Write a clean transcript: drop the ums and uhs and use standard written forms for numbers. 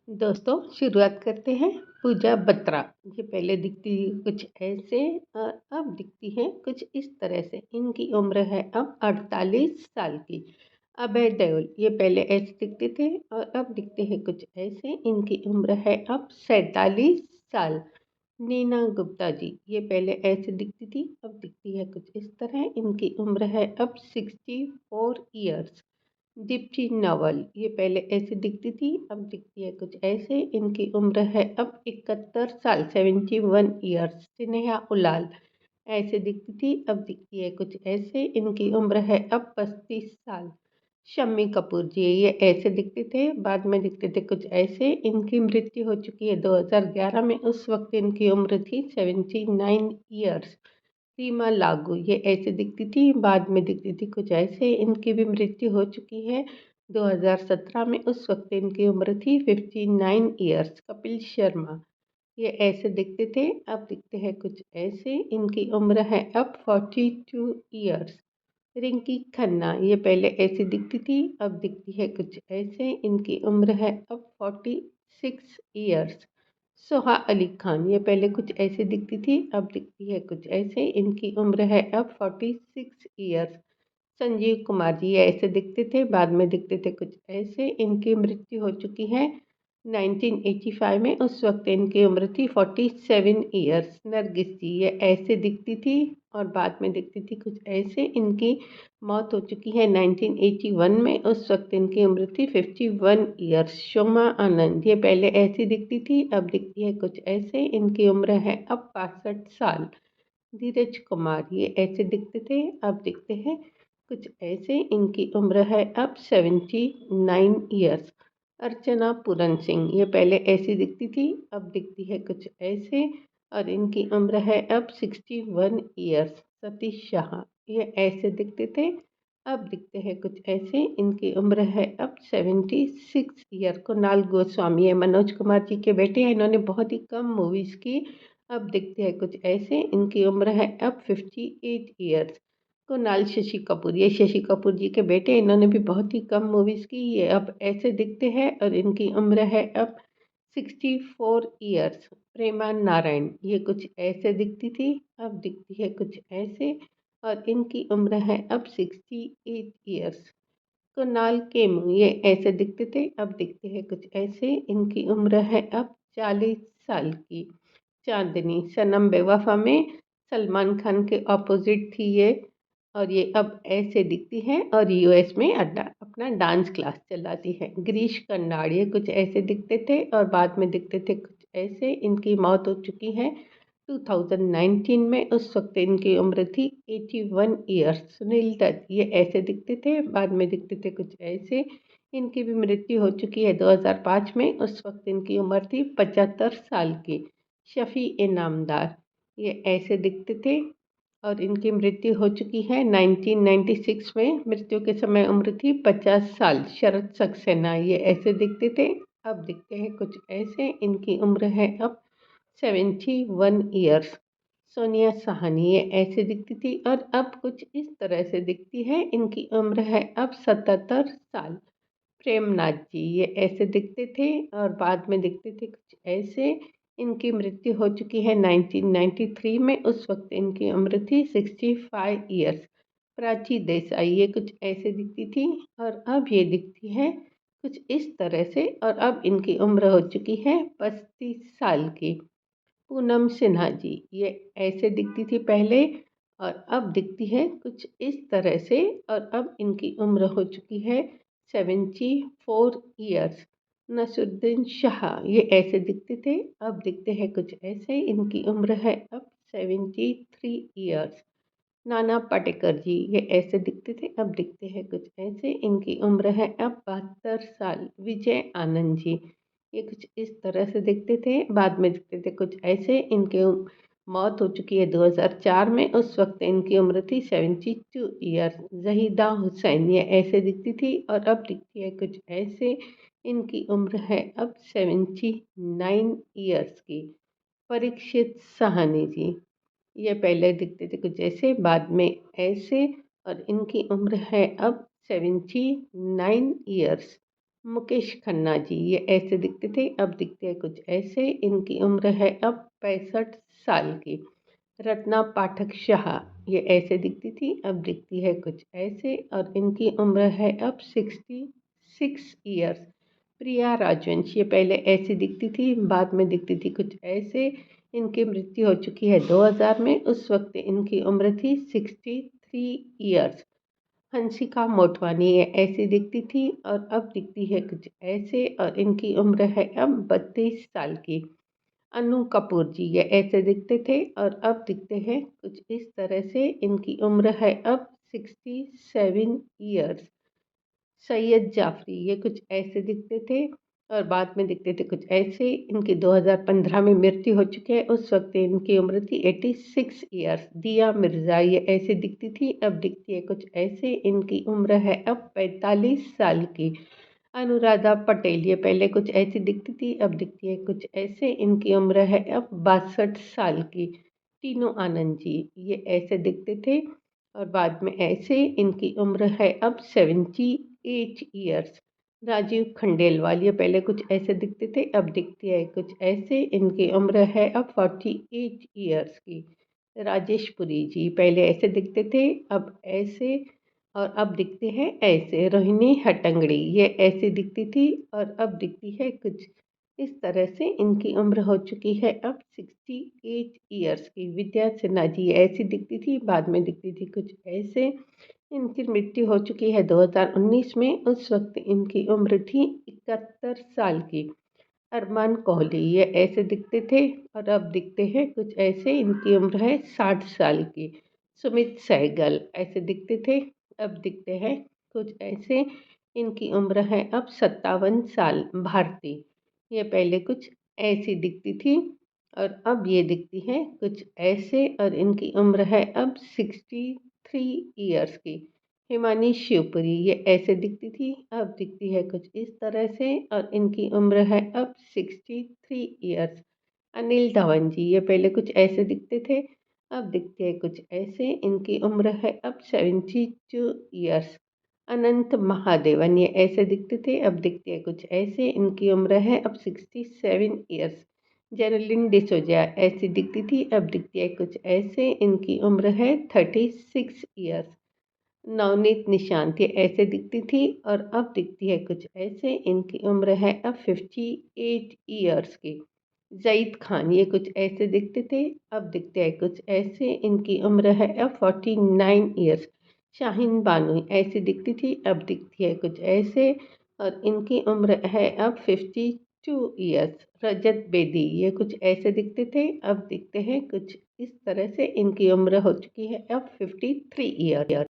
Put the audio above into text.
दोस्तों शुरुआत करते हैं। पूजा बत्रा ये पहले दिखती कुछ ऐसे और अब दिखती है कुछ इस तरह से। इनकी उम्र है अब 48 साल की। अभय देओल ये पहले ऐसे दिखते थे और अब दिखते हैं कुछ ऐसे। इनकी उम्र है अब 47 साल। नीना गुप्ता जी ये पहले ऐसे दिखती थी, अब दिखती है कुछ इस तरह। इनकी उम्र है अब 64 ईयर्स। दीप्ति नवल ये पहले ऐसे दिखती थी, अब दिखती है कुछ ऐसे। इनकी उम्र है अब 71 साल, 71 ईयर्स। स्नेहा उलाल ऐसे दिखती थी, अब दिखती है कुछ ऐसे। इनकी उम्र है अब 35 साल। शम्मी कपूर जी ये ऐसे दिखते थे, बाद में दिखते थे कुछ ऐसे। इनकी मृत्यु हो चुकी है 2011 में, उस वक्त इनकी उम्र थी 79 ईयर्स। रीमा लागू ये ऐसे दिखती थी, बाद में दिखती थी कुछ ऐसे। इनकी भी मृत्यु हो चुकी है 2017 में, उस वक्त इनकी उम्र थी 59 ईयर्स। कपिल शर्मा ये ऐसे दिखते थे, अब दिखते हैं कुछ ऐसे। इनकी उम्र है अब 42 ईयर्स। रिंकी खन्ना ये पहले ऐसी दिखती थी, अब दिखती है कुछ ऐसे। इनकी उम्र है अब 46 ईयर्स। सोहा अली खान ये पहले कुछ ऐसे दिखती थी, अब दिखती है कुछ ऐसे। इनकी उम्र है अब 46 ईयर्स। संजीव कुमार जी ये ऐसे दिखते थे, बाद में दिखते थे कुछ ऐसे। इनकी मृत्यु हो चुकी है 1985 में, उस वक्त इनकी उम्र थी 47 ईयर्स। नरगिस जी ये ऐसे दिखती थी और बाद में दिखती थी कुछ ऐसे। इनकी मौत हो चुकी है 1981 में, उस वक्त इनकी उम्र थी 51 ईयर्स। शोमा आनंद ये पहले ऐसी दिखती थी, अब दिखती है कुछ ऐसे। इनकी उम्र है अब 65 साल। धीरज कुमार ये ऐसे दिखते थे, अब दिखते हैं कुछ ऐसे। इनकी उम्र है अब 79 ईयर्स। अर्चना पूरन सिंह ये पहले ऐसी दिखती थी, अब दिखती है कुछ ऐसे और इनकी उम्र है अब 61 ईयर्स। सतीश शाह ये ऐसे दिखते थे, अब दिखते हैं कुछ ऐसे। इनकी उम्र है अब 76 ईयर। कुणाल गोस्वामी ये मनोज कुमार जी के बेटे हैं, इन्होंने बहुत ही कम मूवीज़ की, अब दिखते हैं कुछ ऐसे। इनकी उम्र है अब 58 ईयर्स। कुणाल शशि कपूर ये शशि कपूर जी के बेटे, इन्होंने भी बहुत ही कम मूवीज़ की, ये अब ऐसे दिखते हैं और इनकी उम्र है अब 64 ईयर्स। प्रेमा नारायण ये कुछ ऐसे दिखती थी, अब दिखती है कुछ ऐसे और इनकी उम्र है अब 68 ईयर्स। कुणाल खेमू ये ऐसे दिखते थे, अब दिखते हैं कुछ ऐसे। इनकी उम्र है अब 40 साल की। चांदनी सनम बेवफा में सलमान खान के ऑपोजिट थी ये, और ये अब ऐसे दिखती है और यूएस में अड्डा अपना डांस क्लास चलाती है। गिरीश कर्नाड ये कुछ ऐसे दिखते थे और बाद में दिखते थे कुछ ऐसे। इनकी मौत हो चुकी है 2019 में, उस वक्त इनकी उम्र थी 81 ईयर्स। सुनील दत्त ये ऐसे दिखते थे, बाद में दिखते थे कुछ ऐसे। इनकी भी मृत्यु हो चुकी है 2005 में, उस वक्त इनकी उम्र थी 75 साल की। शफ़ी इनामदार ये ऐसे दिखते थे और इनकी मृत्यु हो चुकी है 1996 में, मृत्यु के समय उम्र थी 50 साल। शरद सक्सेना ये ऐसे दिखते थे, अब दिखते हैं कुछ ऐसे। इनकी उम्र है अब 71 ईयर्स। सोनिया साहनी ये ऐसे दिखती थी और अब कुछ इस तरह से दिखती है। इनकी उम्र है अब 77 साल। प्रेमनाथ जी ये ऐसे दिखते थे और बाद में दिखते थे कुछ ऐसे। इनकी मृत्यु हो चुकी है 1993 में, उस वक्त इनकी उम्र थी 65 ईयर्स। प्राची देसाई ये कुछ ऐसे दिखती थी और अब ये दिखती है कुछ इस तरह से और अब इनकी उम्र हो चुकी है 35 साल की। पूनम सिन्हा जी ये ऐसे दिखती थी पहले और अब दिखती है कुछ इस तरह से और अब इनकी उम्र हो चुकी है 74 ईयर्स। नसरुद्दीन शाह ये ऐसे दिखते थे, अब दिखते हैं कुछ ऐसे। इनकी उम्र है अब 73 ईयर्स। नाना पाटेकर जी ये ऐसे दिखते थे, अब दिखते हैं कुछ ऐसे। इनकी उम्र है अब 72 साल। विजय आनंद जी ये कुछ इस तरह से दिखते थे, बाद में दिखते थे कुछ ऐसे। इनके मौत हो चुकी है 2004 में, उस वक्त इनकी उम्र थी 72 ईयर्स। जहीदा हुसैन ये ऐसे दिखती थी और अब दिखती है कुछ ऐसे। इनकी उम्र है अब 79 ईयर्स की। परीक्षित साहनी जी ये पहले दिखते थे कुछ ऐसे, बाद में ऐसे और इनकी उम्र है अब 79 ईयर्स। मुकेश खन्ना जी, ये ऐसे दिखते थे, अब दिखते हैं कुछ ऐसे। इनकी उम्र है अब 65 साल की। रत्ना पाठक शाह, ये ऐसे दिखती थी, अब दिखती है कुछ ऐसे और इनकी उम्र है अब 66 ईयर्स। प्रिया राजवंश, ये पहले ऐसी दिखती थी, बाद में दिखती थी कुछ ऐसे। इनकी मृत्यु हो चुकी है 2000 में, उस वक्त इनकी उम्र थी 63 ईयर्स। हंसिका मोटवानी, ये ऐसी दिखती थी और अब दिखती है कुछ ऐसे और इनकी उम्र है अब 32 साल की। अनु कपूर जी, ये ऐसे दिखते थे और अब दिखते हैं कुछ इस तरह से। इनकी उम्र है अब 67 ईयर्स। सैयद जाफरी, ये कुछ ऐसे दिखते थे और बाद में दिखते थे कुछ ऐसे। इनकी 2015 में मृत्यु हो चुकी है, उस वक्त इनकी उम्र थी 86 ईयर्स। दिया मिर्ज़ा, ये ऐसे दिखती थी, अब दिखती है कुछ ऐसे। इनकी उम्र है अब 45 साल की। अनुराधा पटेल, ये पहले कुछ ऐसी दिखती थी, अब दिखती है कुछ ऐसे। इनकी उम्र है अब 62 साल की। टीनू आनंद जी, ये ऐसे दिखते थे और बाद में ऐसे। इनकी उम्र है अब 78 ईयर्स। राजीव खंडेलवाल, ये पहले कुछ ऐसे दिखते थे, अब दिखती है कुछ ऐसे। इनकी उम्र है अब 48 ईयर्स की। राजेश पुरी जी, पहले ऐसे दिखते थे, अब ऐसे और अब दिखते हैं ऐसे। रोहिणी हट्टंगड़ी, ये ऐसे दिखती थी और अब दिखती है कुछ इस तरह से। इनकी उम्र हो चुकी है अब 68 ईयर्स की। विद्या सिन्हा जी, ये ऐसी दिखती थी, बाद में दिखती थी कुछ ऐसे। इनकी मृत्यु हो चुकी है 2019 में, उस वक्त इनकी उम्र थी 71 साल की। अरमान कोहली, ये ऐसे दिखते थे और अब दिखते हैं कुछ ऐसे। इनकी उम्र है 60 साल की। सुमित सहगल, ऐसे दिखते थे, अब दिखते हैं कुछ ऐसे। इनकी उम्र है अब 57 साल। भारती, ये पहले कुछ ऐसी दिखती थी और अब ये दिखती है कुछ ऐसे और इनकी उम्र है अब 63 ईयर्स की। हिमानी शिवपुरी, ये ऐसे दिखती थी, अब दिखती है कुछ इस तरह से और इनकी उम्र है अब 63 ईयर्स। अनिल धवन जी, ये पहले कुछ ऐसे दिखते थे, अब दिखते हैं कुछ ऐसे। इनकी उम्र है अब 72 ईयर्स। अनंत महादेवन, ये ऐसे दिखते थे, अब दिखते हैं कुछ ऐसे। इनकी उम्र है अब 67 ईयर्स। जेरलिन डिसोजा, ऐसी दिखती थी, अब दिखती है कुछ ऐसे। इनकी उम्र है 36 ईयर्स। नवनीत निशांत, ये ऐसे दिखती थी और अब दिखती है कुछ ऐसे। इनकी उम्र है अब 58 ईयर्स की। ज़ईद खान, ये कुछ ऐसे दिखते थे, अब दिखते हैं कुछ ऐसे। इनकी उम्र है अब 49 ईयर्स। शाहीन बानो, ऐसी दिखती थी, अब दिखती है कुछ ऐसे और इनकी उम्र है अब 52 ईयर्स। रजत बेदी, ये कुछ ऐसे दिखते थे, अब दिखते हैं कुछ इस तरह से। इनकी उम्र हो चुकी है अब 53 ईयर।